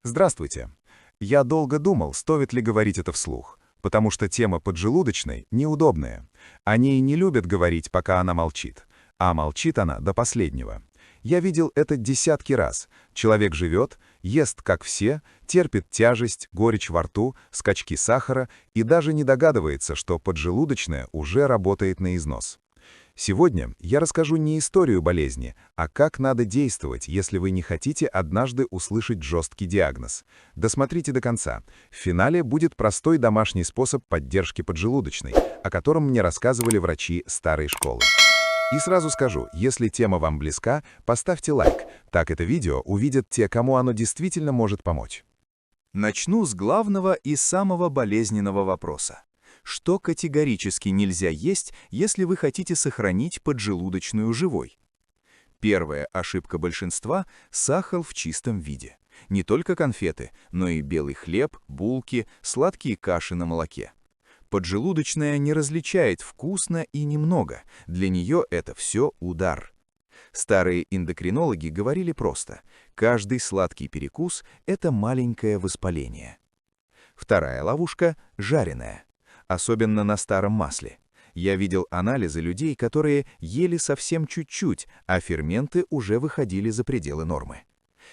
Здравствуйте. Я долго думал, стоит ли говорить это вслух, потому что тема поджелудочной неудобная. О ней не любят говорить, пока она молчит. А молчит она до последнего. Я видел это десятки раз. Человек живет, ест как все, терпит тяжесть, горечь во рту, скачки сахара и даже не догадывается, что поджелудочная уже работает на износ. Сегодня я расскажу не историю болезни, а как надо действовать, если вы не хотите однажды услышать жесткий диагноз. Досмотрите до конца. В финале будет простой домашний способ поддержки поджелудочной, о котором мне рассказывали врачи старой школы. И сразу скажу, если тема вам близка, поставьте лайк, так это видео увидят те, кому оно действительно может помочь. Начну с главного и самого болезненного вопроса. Что категорически нельзя есть, если вы хотите сохранить поджелудочную живой? Первая ошибка большинства – сахар в чистом виде. Не только конфеты, но и белый хлеб, булки, сладкие каши на молоке. Поджелудочная не различает вкусно и немного, для нее это все удар. Старые эндокринологи говорили просто – каждый сладкий перекус – это маленькое воспаление. Вторая ловушка – жареная. Особенно на старом масле. Я видел анализы людей, которые ели совсем чуть-чуть, а ферменты уже выходили за пределы нормы.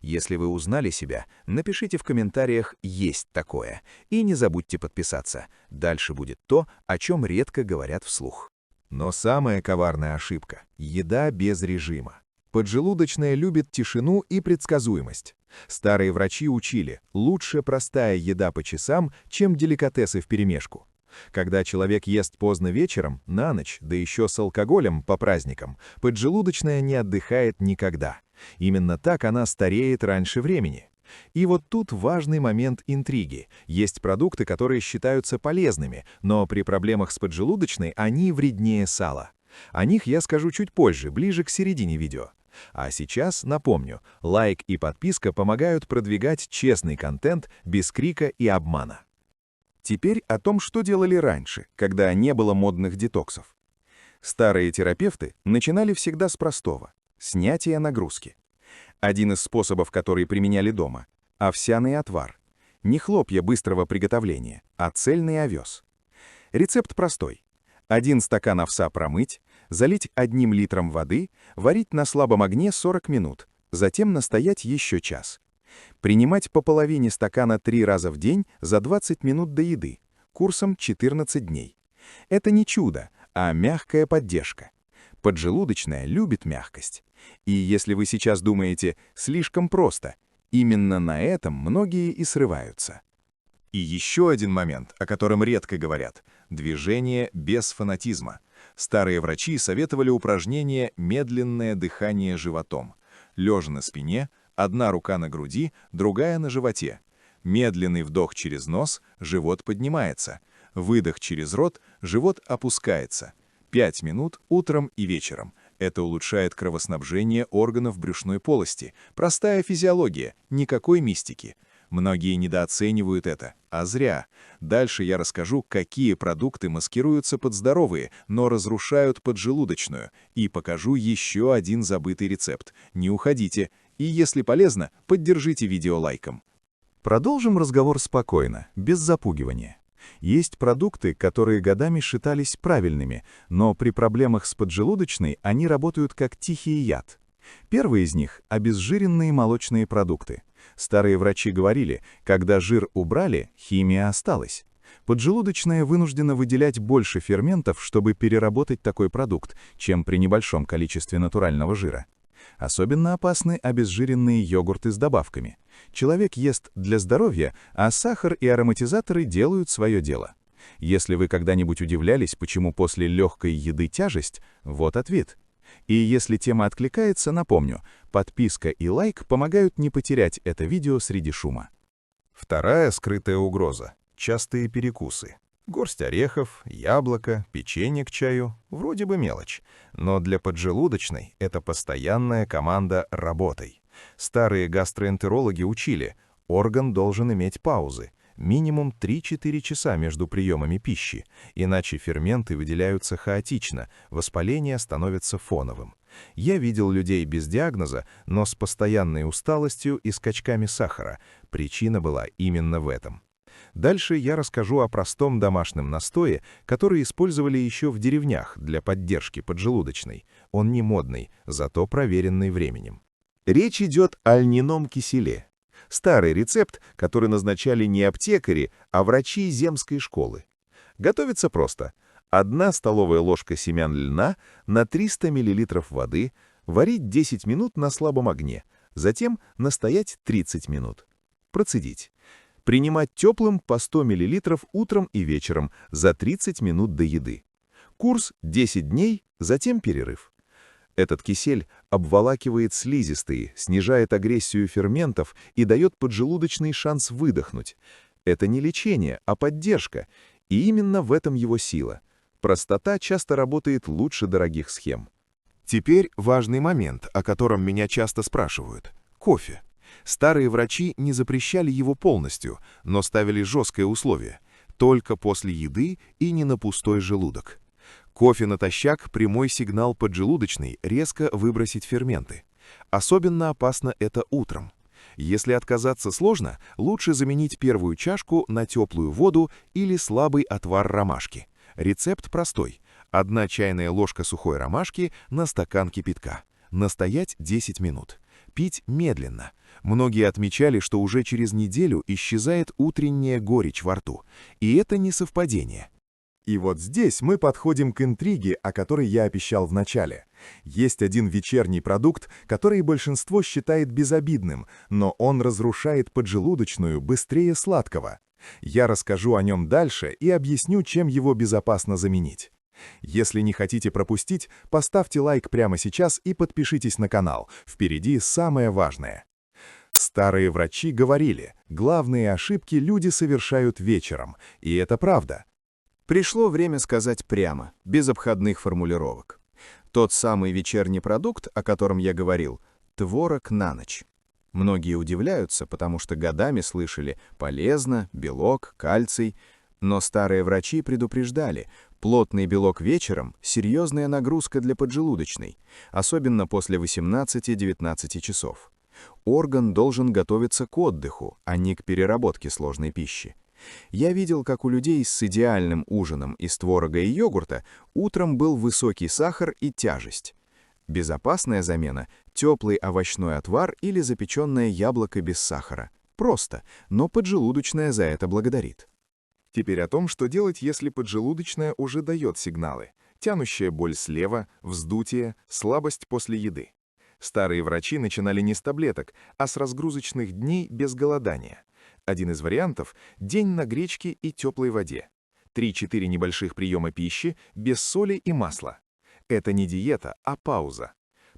Если вы узнали себя, напишите в комментариях «Есть такое» и не забудьте подписаться. Дальше будет то, о чем редко говорят вслух. Но самая коварная ошибка – еда без режима. Поджелудочная любит тишину и предсказуемость. Старые врачи учили – лучше простая еда по часам, чем деликатесы вперемешку. Когда человек ест поздно вечером, на ночь, да еще с алкоголем по праздникам, поджелудочная не отдыхает никогда. Именно так она стареет раньше времени. И вот тут важный момент интриги. Есть продукты, которые считаются полезными, но при проблемах с поджелудочной они вреднее сала. О них я скажу чуть позже, ближе к середине видео. А сейчас напомню, лайк и подписка помогают продвигать честный контент без крика и обмана. Теперь о том, что делали раньше, когда не было модных детоксов. Старые терапевты начинали всегда с простого – снятия нагрузки. Один из способов, который применяли дома – овсяный отвар. Не хлопья быстрого приготовления, а цельный овес. Рецепт простой. 1 стакан овса промыть, залить 1 литром воды, варить на слабом огне 40 минут, затем настоять еще час. Принимать по половине стакана 3 раза в день за 20 минут до еды, курсом 14 дней. Это не чудо, а мягкая поддержка. Поджелудочная любит мягкость. И если вы сейчас думаете «слишком просто», именно на этом многие и срываются. И еще один момент, о котором редко говорят – движение без фанатизма. Старые врачи советовали упражнение «медленное дыхание животом». Лежа на спине, одна рука на груди, другая на животе. Медленный вдох через нос, живот поднимается. Выдох через рот, живот опускается. 5 минут утром и вечером. Это улучшает кровоснабжение органов брюшной полости. Простая физиология, никакой мистики. Многие недооценивают это, а зря. Дальше я расскажу, какие продукты маскируются под здоровые, но разрушают поджелудочную, и покажу еще один забытый рецепт. Не уходите. И если полезно, поддержите видео лайком. Продолжим разговор спокойно, без запугивания. Есть продукты, которые годами считались правильными, но при проблемах с поджелудочной они работают как тихий яд. Первый из них – обезжиренные молочные продукты. Старые врачи говорили, когда жир убрали, химия осталась. Поджелудочная вынуждена выделять больше ферментов, чтобы переработать такой продукт, чем при небольшом количестве натурального жира. Особенно опасны обезжиренные йогурты с добавками. Человек ест для здоровья, а сахар и ароматизаторы делают свое дело. Если вы когда-нибудь удивлялись, почему после легкой еды тяжесть, вот ответ. И если тема откликается, напомню, подписка и лайк помогают не потерять это видео среди шума. Вторая скрытая угроза – частые перекусы. Горсть орехов, яблоко, печенье к чаю – вроде бы мелочь. Но для поджелудочной это постоянная команда «работай». Старые гастроэнтерологи учили, орган должен иметь паузы. Минимум 3-4 часа между приемами пищи, иначе ферменты выделяются хаотично, воспаление становится фоновым. Я видел людей без диагноза, но с постоянной усталостью и скачками сахара. Причина была именно в этом. Дальше я расскажу о простом домашнем настое, который использовали еще в деревнях для поддержки поджелудочной. Он не модный, зато проверенный временем. Речь идет о льняном киселе. Старый рецепт, который назначали не аптекари, а врачи земской школы. Готовится просто. 1 столовая ложка семян льна на 300 мл воды, варить 10 минут на слабом огне, затем настоять 30 минут. Процедить. Принимать теплым по 100 мл утром и вечером за 30 минут до еды. Курс 10 дней, затем перерыв. Этот кисель обволакивает слизистые, снижает агрессию ферментов и дает поджелудочный шанс выдохнуть. Это не лечение, а поддержка, и именно в этом его сила. Простота часто работает лучше дорогих схем. Теперь важный момент, о котором меня часто спрашивают. Кофе. Старые врачи не запрещали его полностью, но ставили жесткое условие. Только после еды и не на пустой желудок. Кофе натощак – прямой сигнал поджелудочной резко выбросить ферменты. Особенно опасно это утром. Если отказаться сложно, лучше заменить первую чашку на теплую воду или слабый отвар ромашки. Рецепт простой. 1 чайная ложка сухой ромашки на стакан кипятка. Настоять 10 минут. Пить медленно. Многие отмечали, что уже через неделю исчезает утренняя горечь во рту. И это не совпадение. И вот здесь мы подходим к интриге, о которой я обещал в начале. Есть один вечерний продукт, который большинство считает безобидным, но он разрушает поджелудочную быстрее сладкого. Я расскажу о нем дальше и объясню, чем его безопасно заменить. Если не хотите пропустить, поставьте лайк прямо сейчас и подпишитесь на канал. Впереди самое важное. Старые врачи говорили, главные ошибки люди совершают вечером, и это правда. Пришло время сказать прямо, без обходных формулировок. Тот самый вечерний продукт, о котором я говорил, творог на ночь. Многие удивляются, потому что годами слышали «полезно», «белок», «кальций», но старые врачи предупреждали, плотный белок вечером – серьезная нагрузка для поджелудочной, особенно после 18-19 часов. Орган должен готовиться к отдыху, а не к переработке сложной пищи. Я видел, как у людей с идеальным ужином из творога и йогурта утром был высокий сахар и тяжесть. Безопасная замена – теплый овощной отвар или запеченное яблоко без сахара. Просто, но поджелудочная за это благодарит. Теперь о том, что делать, если поджелудочная уже дает сигналы. Тянущая боль слева, вздутие, слабость после еды. Старые врачи начинали не с таблеток, а с разгрузочных дней без голодания. Один из вариантов – день на гречке и теплой воде. 3-4 небольших приема пищи без соли и масла. Это не диета, а пауза.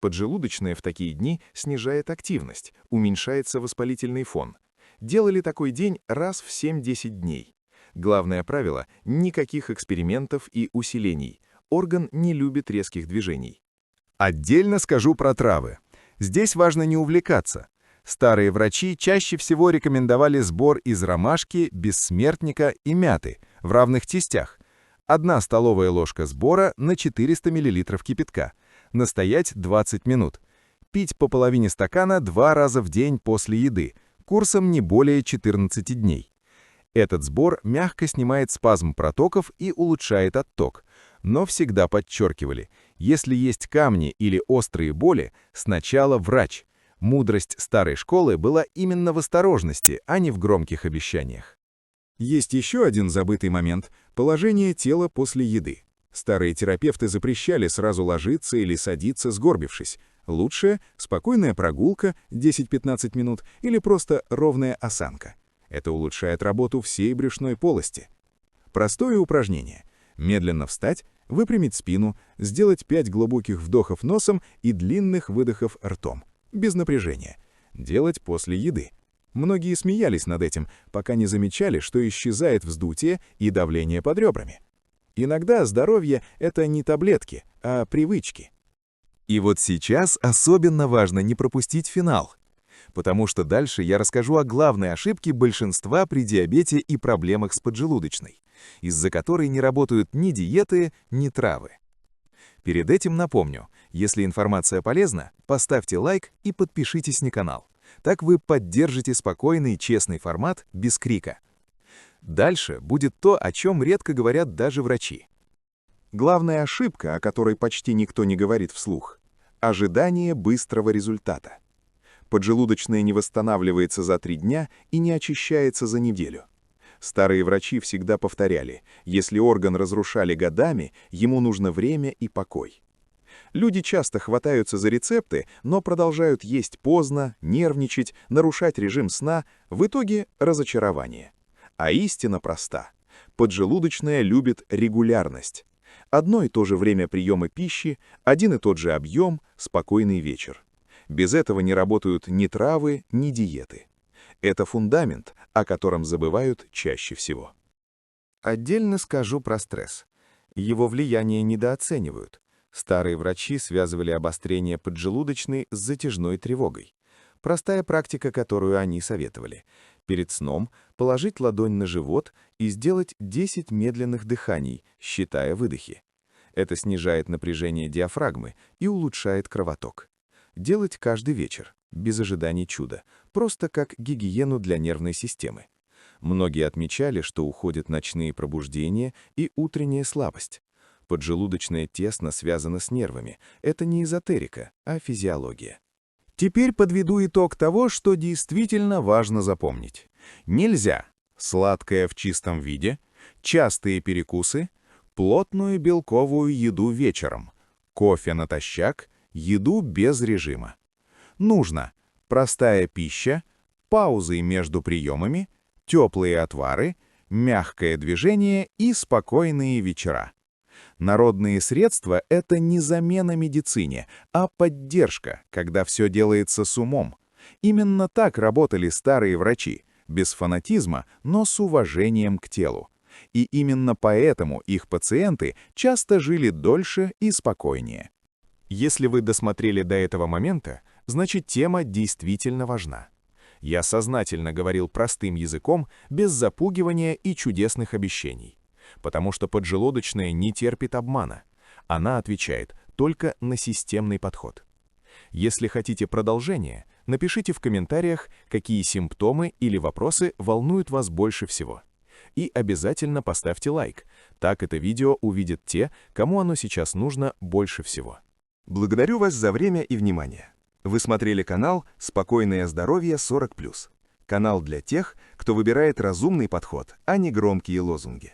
Поджелудочная в такие дни снижает активность, уменьшается воспалительный фон. Делали такой день раз в 7-10 дней. Главное правило – никаких экспериментов и усилений. Орган не любит резких движений. Отдельно скажу про травы. Здесь важно не увлекаться. Старые врачи чаще всего рекомендовали сбор из ромашки, бессмертника и мяты в равных частях. 1 столовая ложка сбора на 400 мл кипятка. Настоять 20 минут. Пить по половине стакана 2 раза в день после еды, курсом не более 14 дней. Этот сбор мягко снимает спазм протоков и улучшает отток. Но всегда подчеркивали, если есть камни или острые боли, сначала врач. Мудрость старой школы была именно в осторожности, а не в громких обещаниях. Есть еще один забытый момент – положение тела после еды. Старые терапевты запрещали сразу ложиться или садиться, сгорбившись. Лучше спокойная прогулка 10-15 минут или просто ровная осанка. Это улучшает работу всей брюшной полости. Простое упражнение. Медленно встать, выпрямить спину, сделать 5 глубоких вдохов носом и длинных выдохов ртом. Без напряжения. Делать после еды. Многие смеялись над этим, пока не замечали, что исчезает вздутие и давление под ребрами. Иногда здоровье — это не таблетки, а привычки. И вот сейчас особенно важно не пропустить финал, потому что дальше я расскажу о главной ошибке большинства при диабете и проблемах с поджелудочной, из-за которой не работают ни диеты, ни травы. Перед этим напомню, Если информация полезна, поставьте лайк и подпишитесь на канал. Так вы поддержите спокойный и честный формат без крика. Дальше будет то, о чем редко говорят даже врачи. Главная ошибка, о которой почти никто не говорит вслух – ожидание быстрого результата. Поджелудочная не восстанавливается за 3 дня и не очищается за неделю. Старые врачи всегда повторяли, если орган разрушали годами, ему нужно время и покой. Люди часто хватаются за рецепты, но продолжают есть поздно, нервничать, нарушать режим сна, в итоге разочарование. А истина проста. Поджелудочная любит регулярность. Одно и то же время приема пищи, один и тот же объем, спокойный вечер. Без этого не работают ни травы, ни диеты. Это фундамент, о котором забывают чаще всего. Отдельно скажу про стресс. Его влияние недооценивают. Старые врачи связывали обострение поджелудочной с затяжной тревогой. Простая практика, которую они советовали. Перед сном положить ладонь на живот и сделать 10 медленных дыханий, считая выдохи. Это снижает напряжение диафрагмы и улучшает кровоток. Делать каждый вечер, без ожиданий чуда, просто как гигиену для нервной системы. Многие отмечали, что уходят ночные пробуждения и утренняя слабость. Поджелудочная тесно связана с нервами. Это не эзотерика, а физиология. Теперь подведу итог того, что действительно важно запомнить. Нельзя сладкое в чистом виде, частые перекусы, плотную белковую еду вечером, кофе натощак, еду без режима. Нужно простая пища, паузы между приемами, теплые отвары, мягкое движение и спокойные вечера. Народные средства – это не замена медицине, а поддержка, когда все делается с умом. Именно так работали старые врачи, без фанатизма, но с уважением к телу. И именно поэтому их пациенты часто жили дольше и спокойнее. Если вы досмотрели до этого момента, значит тема действительно важна. Я сознательно говорил простым языком, без запугивания и чудесных обещаний. Потому что поджелудочная не терпит обмана. Она отвечает только на системный подход. Если хотите продолжение, напишите в комментариях, какие симптомы или вопросы волнуют вас больше всего. И обязательно поставьте лайк. Так это видео увидят те, кому оно сейчас нужно больше всего. Благодарю вас за время и внимание. Вы смотрели канал «Спокойное здоровье 40+». Канал для тех, кто выбирает разумный подход, а не громкие лозунги.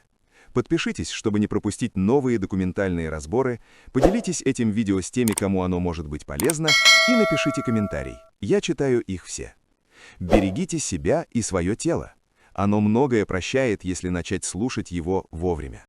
Подпишитесь, чтобы не пропустить новые документальные разборы, поделитесь этим видео с теми, кому оно может быть полезно, и напишите комментарий. Я читаю их все. Берегите себя и свое тело. Оно многое прощает, если начать слушать его вовремя.